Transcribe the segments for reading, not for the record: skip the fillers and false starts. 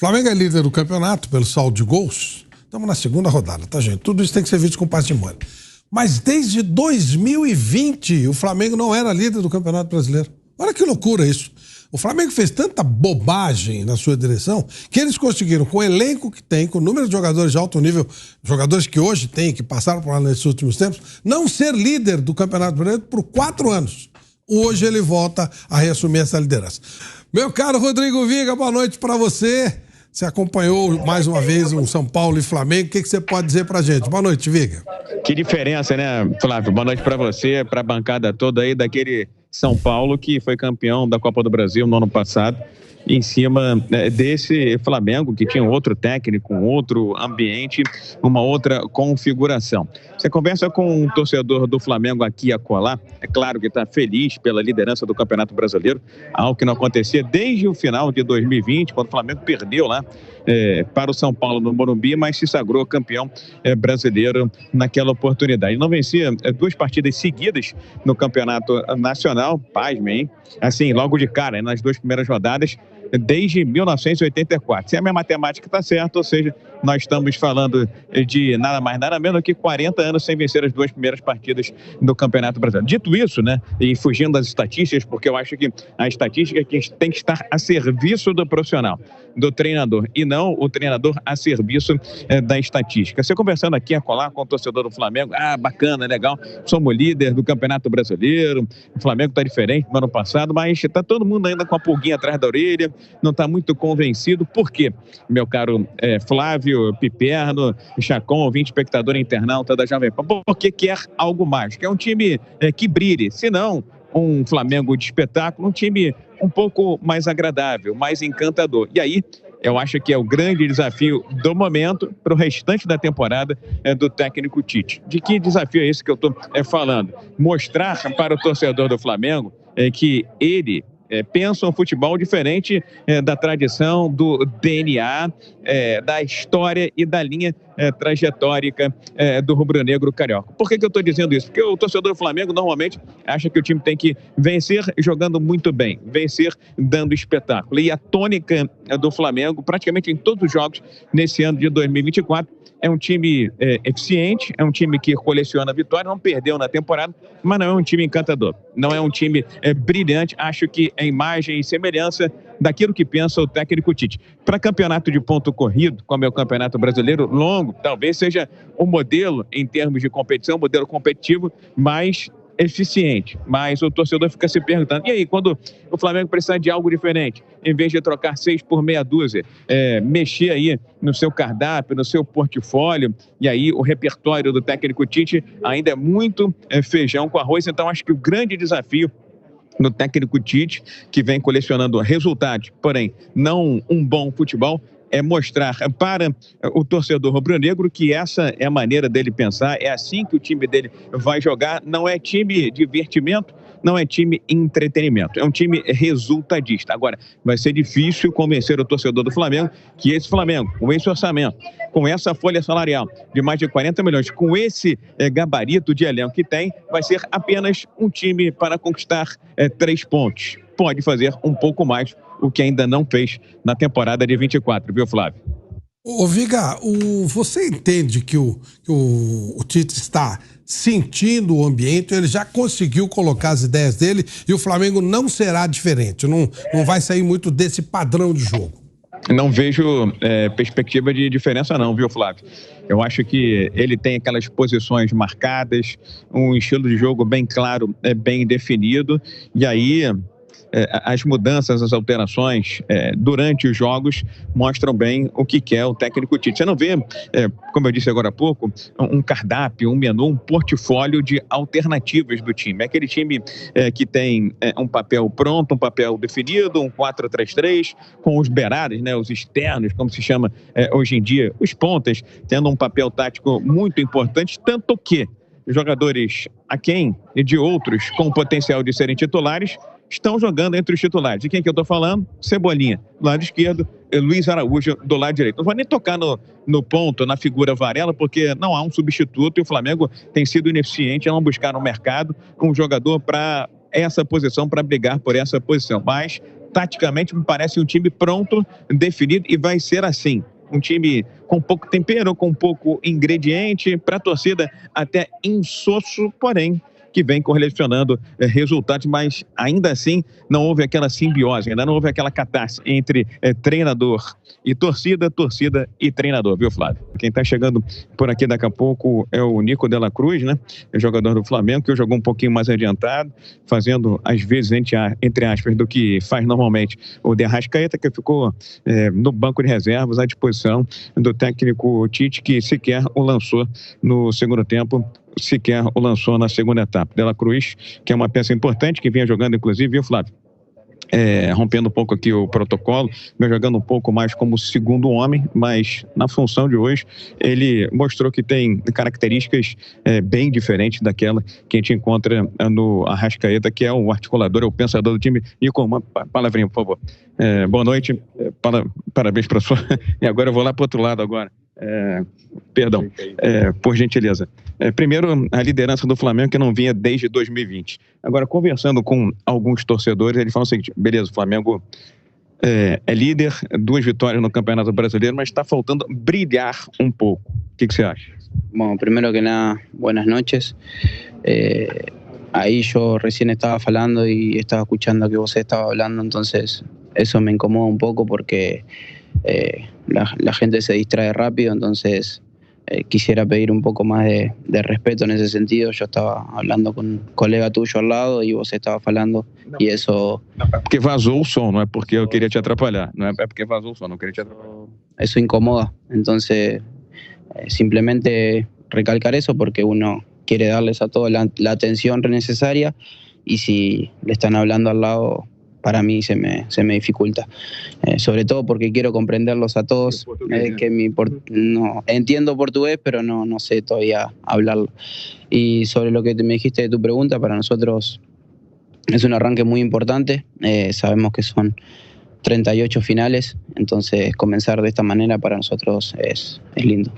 Flamengo é líder do campeonato pelo saldo de gols. Estamos na segunda rodada, tá, gente? Tudo isso tem que ser visto com parcimônia. Mas desde 2020 o Flamengo não era líder do Campeonato Brasileiro. Olha que loucura isso. O Flamengo fez tanta bobagem na sua direção que eles conseguiram, com o elenco que tem, com o número de jogadores de alto nível, jogadores que hoje tem, que passaram por lá nesses últimos tempos, não ser líder do Campeonato Brasileiro por 4 anos. Hoje ele volta a reassumir essa liderança. Meu caro Rodrigo Viga, boa noite para você. Você acompanhou mais uma vez um São Paulo e Flamengo. O que você pode dizer pra gente? Boa noite, Viga. Que diferença, né, Flávio? Boa noite pra você, pra bancada toda aí daquele São Paulo que foi campeão da Copa do Brasil no ano passado, em cima desse Flamengo que tinha outro técnico, um outro ambiente, uma outra configuração. Você conversa com um torcedor do Flamengo aqui e acolá, é claro que está feliz pela liderança do Campeonato Brasileiro, algo que não acontecia desde o final de 2020, quando o Flamengo perdeu lá para o São Paulo no Morumbi, mas se sagrou campeão brasileiro naquela oportunidade. Não vencia 2 partidas seguidas no Campeonato Nacional, pasmem, hein? Assim, logo de cara, nas 2 primeiras rodadas, desde 1984. Se a minha matemática está certa, ou seja, nós estamos falando de nada mais, nada menos que 40 anos sem vencer as 2 primeiras partidas do Campeonato Brasileiro. Dito isso, né, e fugindo das estatísticas, porque eu acho que a estatística tem que estar a serviço do profissional, do treinador, e não o treinador a serviço da estatística. Você conversando aqui, acolá com o torcedor do Flamengo, bacana, legal, somos líder do Campeonato Brasileiro, o Flamengo está diferente do ano passado, mas está todo mundo ainda com a pulguinha atrás da orelha, não está muito convencido. Por quê, meu caro Flávio Piperno, Chacon, ouvinte, espectador internauta da Jovem Pan? Porque quer algo mais, quer um time que brilhe, se não um Flamengo de espetáculo, um time um pouco mais agradável, mais encantador. E aí, eu acho que é o grande desafio do momento para o restante da temporada do técnico Tite. De que desafio é esse que eu estou falando? Mostrar para o torcedor do Flamengo que ele pensa um futebol diferente da tradição, do DNA, da história e da linha trajetórica do rubro-negro carioca. Por que eu estou dizendo isso? Porque o torcedor do Flamengo normalmente acha que o time tem que vencer jogando muito bem, vencer dando espetáculo. E a tônica do Flamengo, praticamente em todos os jogos nesse ano de 2024, é um time eficiente, é um time que coleciona vitória, não perdeu na temporada, mas não é um time encantador, não é um time brilhante. Acho que é imagem e semelhança daquilo que pensa o técnico Tite. Para campeonato de ponto corrido, como é o Campeonato Brasileiro, longo, talvez seja o modelo em termos de competição, modelo competitivo mais eficiente, mas o torcedor fica se perguntando, e aí, quando o Flamengo precisar de algo diferente, em vez de trocar 6 por meia dúzia, mexer aí no seu cardápio, no seu portfólio, e aí o repertório do técnico Tite ainda é muito feijão com arroz. Então acho que o grande desafio no técnico Tite, que vem colecionando resultados, porém não um bom futebol, é mostrar para o torcedor rubro-negro que essa é a maneira dele pensar, é assim que o time dele vai jogar. Não é time divertimento, não é time entretenimento, é um time resultadista. Agora, vai ser difícil convencer o torcedor do Flamengo que esse Flamengo, com esse orçamento, com essa folha salarial de mais de 40 milhões, com esse gabarito de elenco que tem, vai ser apenas um time para conquistar 3 pontos. Pode fazer um pouco mais, o que ainda não fez na temporada de 24, viu, Flávio? Ô Viga, você entende que o Tite está sentindo o ambiente, ele já conseguiu colocar as ideias dele e o Flamengo não será diferente, não vai sair muito desse padrão de jogo? Não vejo perspectiva de diferença não, viu, Flávio? Eu acho que ele tem aquelas posições marcadas, um estilo de jogo bem claro, bem definido, e aí as mudanças, as alterações durante os jogos mostram bem o que quer o técnico Tite. Você não vê, como eu disse agora há pouco, um cardápio, um menu, um portfólio de alternativas do time. É aquele time que tem um papel pronto, um papel definido, um 4-3-3, com os beiradas, né, os externos, como se chama hoje em dia, os pontas, tendo um papel tático muito importante, tanto que jogadores aquém de outros com potencial de serem titulares estão jogando entre os titulares. De quem que eu estou falando? Cebolinha, do lado esquerdo, Luiz Araújo, do lado direito. Não vou nem tocar no ponto, na figura Varela, porque não há um substituto e o Flamengo tem sido ineficiente em não buscar no mercado um jogador para essa posição, para brigar por essa posição. Mas taticamente me parece um time pronto, definido, e vai ser assim. Um time com pouco tempero, com pouco ingrediente, para a torcida até insosso, porém que vem correlacionando resultados, mas ainda assim não houve aquela simbiose, ainda não houve aquela catarse entre treinador e torcida, torcida e treinador, viu, Flávio? Quem está chegando por aqui daqui a pouco é o Nico de la Cruz, né? É jogador do Flamengo, que jogou um pouquinho mais adiantado, fazendo às vezes, entre aspas, do que faz normalmente o de Arrascaeta, que ficou no banco de reservas à disposição do técnico Tite, que sequer o lançou no segundo tempo, sequer o lançou na segunda etapa. De la Cruz, que é uma peça importante, que vinha jogando inclusive, viu, Flávio? Rompendo um pouco aqui o protocolo, jogando um pouco mais como segundo homem, mas na função de hoje ele mostrou que tem características bem diferentes daquela que a gente encontra no Arrascaeta, que é o articulador, é o pensador do time. Nico, uma palavrinha, por favor. Boa noite, parabéns para sua... E agora eu vou lá para o outro lado agora. Perdão, por gentileza. Primeiro, a liderança do Flamengo, que não vinha desde 2020. Agora, conversando com alguns torcedores, eles falam o seguinte: beleza, o Flamengo é líder, 2 vitórias no Campeonato Brasileiro, mas está faltando brilhar um pouco. O que você acha? Bueno, primero que nada, buenas noches. Ahí yo recién estaba falando y estaba escuchando que vos estabas hablando, entonces eso me incomoda un poco porque la gente se distrae rápido, entonces quisiera pedir un poco más de respeto en esse sentido. Yo estaba hablando con un colega tuyo al lado y vos estabas falando e eso... Não é porque vazou o som, não é porque eu queria te atrapalhar, não é porque vazou o som, não queria te atrapalhar. Eso incomoda, entonces simplemente recalcar eso porque uno quiere darles a todos la atención necesaria y si le están hablando al lado, para mí se me dificulta, sobre todo porque quiero comprenderlos a todos, no entiendo portugués, pero no sé todavía hablarlo. Y sobre lo que me dijiste de tu pregunta, para nosotros es un arranque muy importante, sabemos que son 38 finales, entonces comenzar de esta manera para nosotros es lindo.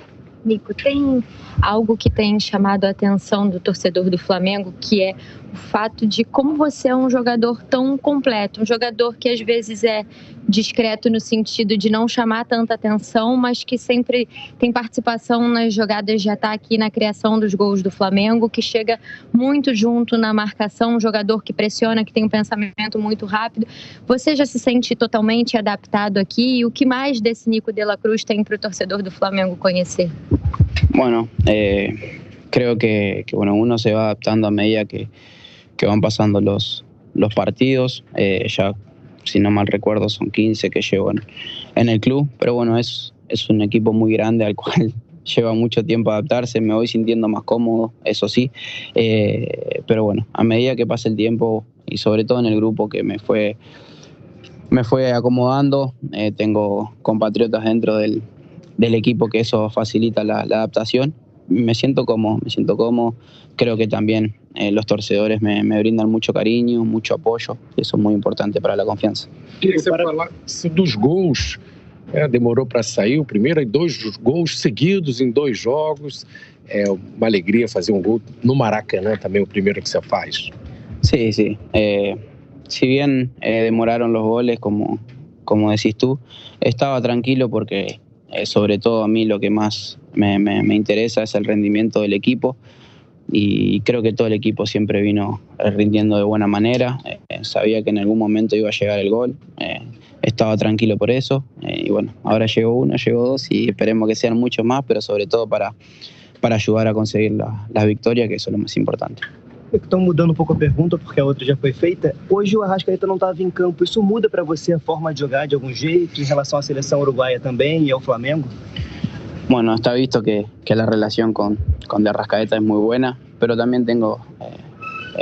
Nico, tem algo que tem chamado a atenção do torcedor do Flamengo, que é o fato de como você é um jogador tão completo, um jogador que às vezes é discreto no sentido de não chamar tanta atenção, mas que sempre tem participação nas jogadas de ataque e na criação dos gols do Flamengo, que chega muito junto na marcação, um jogador que pressiona, que tem um pensamento muito rápido. Você já se sente totalmente adaptado aqui? E o que mais desse Nico de la Cruz tem para o torcedor do Flamengo conhecer? Bueno, creo que uno se va adaptando a medida que van pasando los partidos. Ya, si no mal recuerdo, son 15 que llevo en el club, pero bueno, es un equipo muy grande al cual lleva mucho tiempo adaptarse. Me voy sintiendo más cómodo, eso sí, pero bueno, a medida que pasa el tiempo y sobre todo en el grupo que me fue acomodando, tengo compatriotas dentro del equipo que eso facilita la adaptación. Me siento cómodo, creo que también los torcedores me brindan mucho cariño, mucho apoyo, y eso es muy importante para la confiança. Queria que você falasse dos gols, demorou para sair o primeiro, e 2 gols seguidos em 2 jogos, é uma alegria fazer um gol no Maracanã também, o primeiro que você faz. Sí, si bien demoraron los goles, como decís tú, estaba tranquilo porque sobre todo a mí lo que más me interesa es el rendimiento del equipo y creo que todo el equipo siempre vino rindiendo de buena manera. Sabía que en algún momento iba a llegar el gol, estaba tranquilo por eso y bueno, ahora llegó 1, llegó 2 y esperemos que sean muchos más, pero sobre todo para ayudar a conseguir la victoria, que eso es lo más importante. Estão mudando um pouco a pergunta, porque a outra já foi feita. Hoje o Arrascaeta não estava em campo. Isso muda para você a forma de jogar de algum jeito, em relação à seleção uruguaia também e ao Flamengo? Bueno, está visto que la relación con De Arrascaeta es muy buena, pero también tengo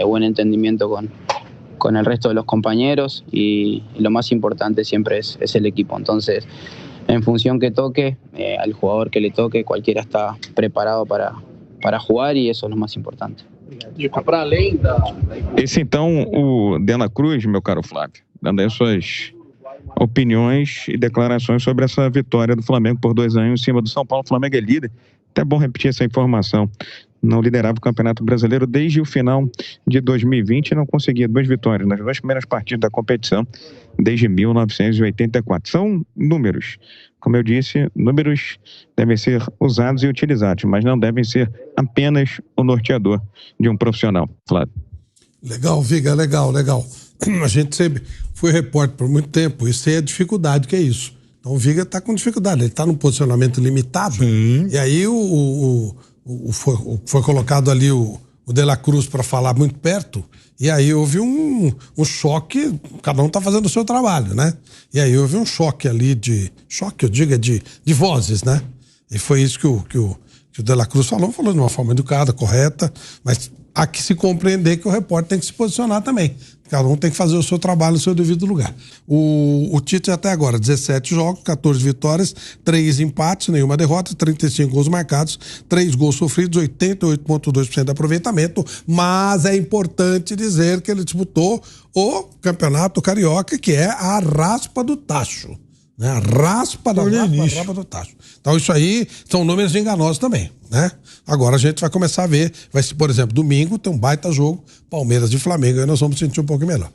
buen entendimiento con el resto de los compañeros y lo más importante siempre es el equipo. Entonces, en función que toque, al jugador que le toque, cualquiera está preparado para jugar y eso es lo más importante. Para além da... Esse então o De la Cruz, meu caro Flávio, dando aí suas opiniões e declarações sobre essa vitória do Flamengo por 2-1 em cima do São Paulo. O Flamengo é líder, até bom repetir essa informação. não liderava o Campeonato Brasileiro desde o final de 2020 e não conseguia 2 vitórias nas 2 primeiras partidas da competição desde 1984. São números. Como eu disse, números devem ser usados e utilizados, mas não devem ser apenas o norteador de um profissional. Flávio. Legal, Viga, legal. A gente sempre foi repórter por muito tempo, isso é a dificuldade que é isso. Então o Viga está com dificuldade, ele está num posicionamento limitado. Sim. E aí foi colocado ali o De La Cruz para falar muito perto, e aí houve um choque, cada um está fazendo o seu trabalho, né? E aí houve um choque ali choque, eu digo, de vozes, né? E foi isso que o De La Cruz falou de uma forma educada, correta, mas há que se compreender que o repórter tem que se posicionar também. Cada um tem que fazer o seu trabalho no seu devido lugar. O Tite até agora, 17 jogos, 14 vitórias, 3 empates, nenhuma derrota, 35 gols marcados, 3 gols sofridos, 88,2% de aproveitamento, mas é importante dizer que ele disputou o Campeonato Carioca, que é a raspa do tacho. Né? A raspa do tacho. Então isso aí são números enganosos também, né? Agora a gente vai começar a ver, por exemplo, domingo tem um baita jogo, Palmeiras e Flamengo, aí nós vamos sentir um pouco melhor.